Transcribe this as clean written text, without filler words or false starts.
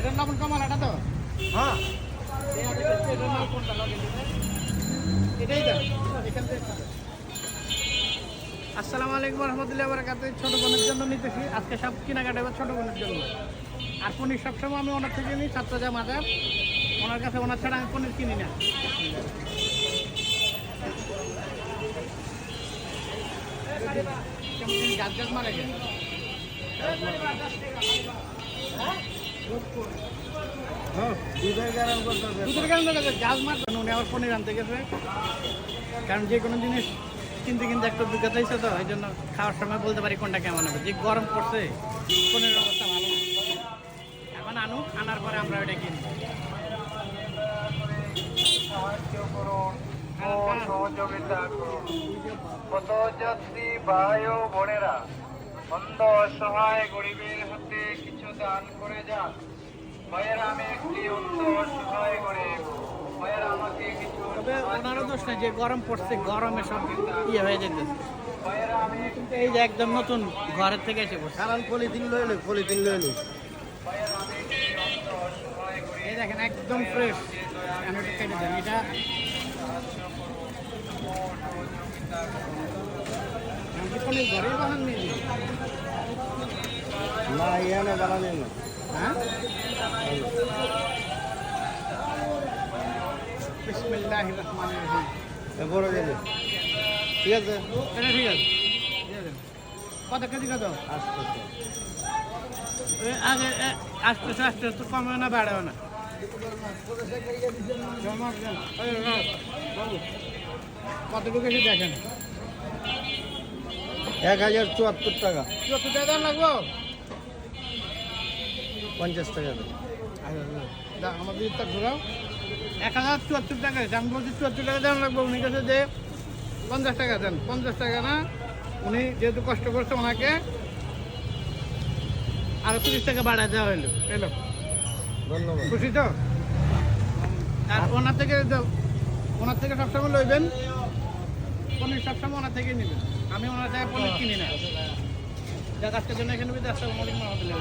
এটার লবণ কমাল এটা তো হ্যাঁ এটার নাম কোনটা লগে এটাই তো এখান থেকে আসসালামু আলাইকুম রহমতুল্লাহ বারাকাতুহু। ছোট বোনের জন্য নিতেছি আজকে সব কেনাকাটা হবে ছোট বোনের জন্য। আর পনির সবসময় আমি ওনার থেকে নিই ছাত্রজা মাজার, ওনার কাছে ওনার ছাড়া আমি পনির কিনি না। গাছ গাছ মারে গেছে দুধের কারণে গাছ মারতেন উনি আবার পনির আনতে গেছে, কারণ যে কোনো জিনিস কিনতে কিনতে একটু অভিজ্ঞতা হয়েছে তো এই জন্য খাওয়ার সময় বলতে পারি কোনটা কেমন হবে। যে গরম পড়ছে পনিরের অবস্থা ভালো না, এখন আনুক, আনার পরে আমরা ওইটা কিনবো। সহযোগিতা করুন। পথযাত্রী ভাই ও বোনেরা, অন্ধ অসহায় গরিবের হাতে কিছু দান করে যান। ভাইয়েরা, আমি একটি অন্ধ অসহায় গরিব, ভাইয়েরা আমাকে কিছু তবে ওনারও দোষ নেই যে গরম পড়ছে, গরমে সব ইয়ে হয়ে যেতেছে। ভাইয়েরা আমি কিন্তু এই যে একদম নতুন ঘরের থেকে এসে বসে, কারণ পলিথিন লইলে এই দেখেন একদম ফ্রেশ। আমি এটা কেটে দেন, এটা পনির ঘরেই বানান নিয়ে না ইয়ানে বানালেন না। হ্যাঁ বিসমিল্লাহির রহমানির রহিম। বড় গেলে ঠিক আছে, এটা ঠিক আছে, কত কেজি কত? আগে আস্তে আস্তে তো কমেও না বাড়েও না। কতটুকু কেজি দেখেন? 1074 টাকা, 74 টাকা দাম লাগবো। 50 টাকা দেন। আমাদের ইত্যাদ ঘোরাও 1074 টাকা। আমি বলছি 74 টাকা দাম লাগবে, উনি কাছে যে 50 টাকা দেন। 50 টাকা না, উনি যেহেতু কষ্ট করছে ওনাকে আরো 30 টাকা বাড়ায় দেওয়া হইলো। এলো ধন্যবাদ। খুশি তো? আর ওনার থেকে সবসময় লইবেন পনির, সবসময় ওনার থেকেই নেবেন। আমি ওনার থেকে পনির কিনি না। যাক আজকের জন্য এখানে আসসালামু আলাইকুম রহমতুল্লাহ।